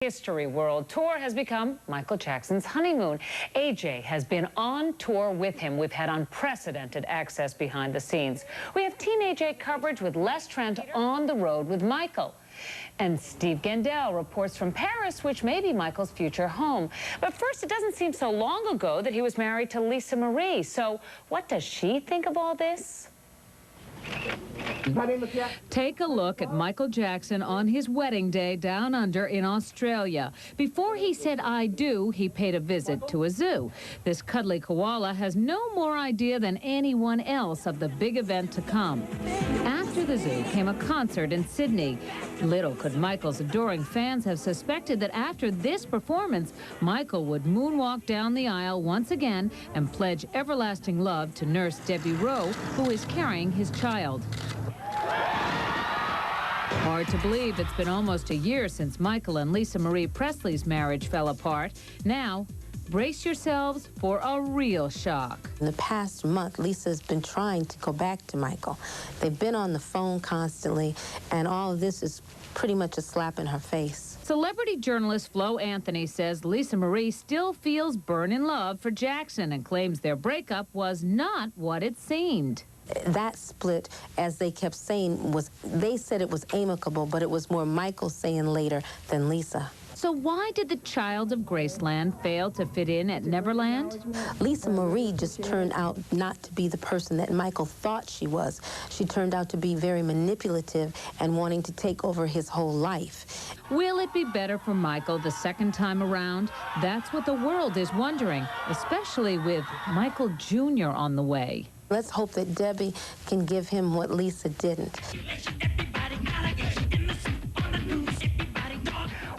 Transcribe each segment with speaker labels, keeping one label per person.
Speaker 1: History World Tour has become Michael Jackson's honeymoon. AJ has been on tour with him. We've had unprecedented access behind the scenes. We have Teen AJ coverage with Les Trent on the road with Michael. And Steve Gendel reports from Paris, which may be Michael's future home. But first, it doesn't seem so long ago that he was married to Lisa Marie. So what does she think of all this?
Speaker 2: Take a look at Michael Jackson on his wedding day down under in Australia. Before he said "I do," he paid a visit to a zoo. This cuddly koala has no more idea than anyone else of the big event to come. After the zoo came a concert in Sydney. Little could Michael's adoring fans have suspected that after this performance, Michael would moonwalk down the aisle once again and pledge everlasting love to nurse Debbie Rowe, who is carrying his child. Hard to believe it's been almost a year since Michael and Lisa Marie Presley's marriage fell apart. Now, brace yourselves for a real shock.
Speaker 3: In the past month, Lisa's been trying to go back to Michael. They've been on the phone constantly, and all of this is pretty much a slap in her face.
Speaker 2: Celebrity journalist Flo Anthony says Lisa Marie still feels burning love for Jackson and claims their breakup was not what it seemed.
Speaker 3: That split, as they kept saying, they said it was amicable, but it was more Michael saying later than Lisa.
Speaker 2: So why did the child of Graceland fail to fit in at Neverland?
Speaker 3: Lisa Marie just turned out not to be the person that Michael thought she was. She turned out to be very manipulative and wanting to take over his whole life.
Speaker 2: Will it be better for Michael the second time around? That's what the world is wondering, especially with Michael Jr. on the way.
Speaker 3: Let's hope that Debbie can give him what Lisa didn't.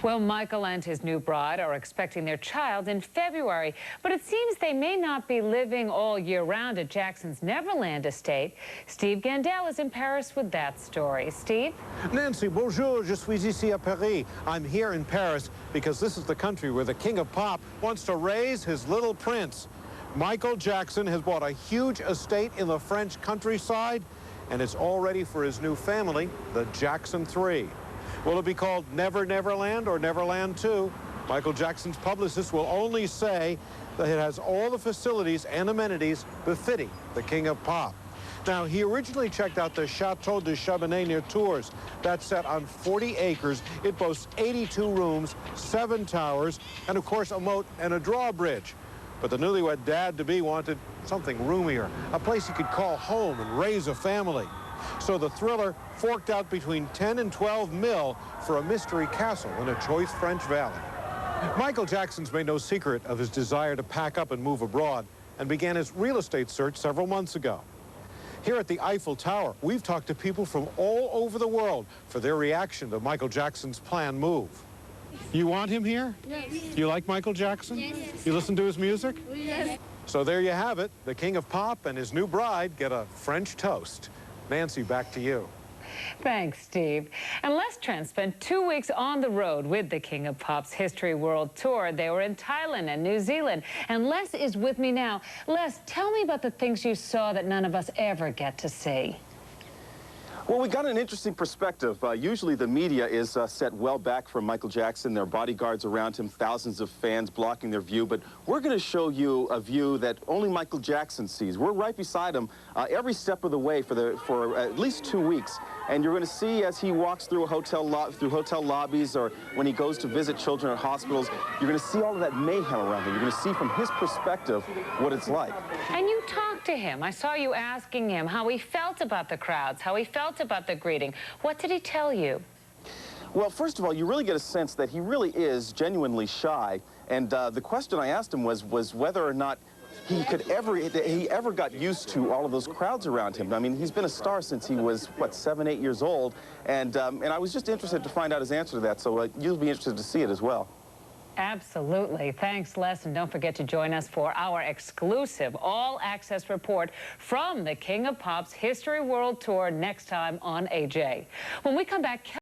Speaker 1: Well, Michael and his new bride are expecting their child in February, but it seems they may not be living all year round at Jackson's Neverland estate. Steve Gendel is in Paris with that story. Steve?
Speaker 4: Nancy, bonjour, je suis ici à Paris. I'm here in Paris because this is the country where the king of pop wants to raise his little prince. Michael Jackson has bought a huge estate in the French countryside, and it's all ready for his new family, the Jackson 3. Will it be called Never Neverland or Neverland 2? Michael Jackson's publicist will only say that it has all the facilities and amenities befitting the king of pop. Now, he originally checked out the Chateau de Chabanais near Tours. That's set on 40 acres. It boasts 82 rooms, 7 towers, and, of course, a moat and a drawbridge. But the newlywed dad-to-be wanted something roomier, a place he could call home and raise a family. So the thriller forked out between 10 and 12 mil for a mystery castle in a choice French valley. Michael Jackson's made no secret of his desire to pack up and move abroad and began his real estate search several months ago. Here at the Eiffel Tower, we've talked to people from all over the world for their reaction to Michael Jackson's planned move. You want him here?
Speaker 5: Yes.
Speaker 4: You like Michael Jackson?
Speaker 5: Yes.
Speaker 4: You listen to his music?
Speaker 5: Yes.
Speaker 4: So there you have it. The king of pop and his new bride get a French toast. Nancy, back to you.
Speaker 1: Thanks, Steve. And Les Trent spent 2 weeks on the road with the King of Pop's History World Tour. They were in Thailand and New Zealand. And Les is with me now. Les, tell me about the things you saw that none of us ever get to see.
Speaker 6: Well, we got an interesting perspective. Usually the media is set well back from Michael Jackson. There are bodyguards around him, thousands of fans blocking their view. But we're going to show you a view that only Michael Jackson sees. We're right beside him every step of the way for at least 2 weeks. And you're going to see as he walks through hotel lobbies or when he goes to visit children at hospitals, you're going to see all of that mayhem around him. You're going to see from his perspective what it's like.
Speaker 1: And you talked to him. I saw you asking him how he felt about the crowds, how he felt about the greeting. What did he tell you?
Speaker 6: Well, first of all, you really get a sense that he really is genuinely shy. And the question I asked him was whether or not he ever got used to all of those crowds around him. I mean, he's been a star since he was, what, 7, 8 years old. And I was just interested to find out his answer to that. So you'll be interested to see it as well.
Speaker 1: Absolutely. Thanks, Les. And don't forget to join us for our exclusive all-access report from the King of Pop's History World Tour next time on AJ. When we come back...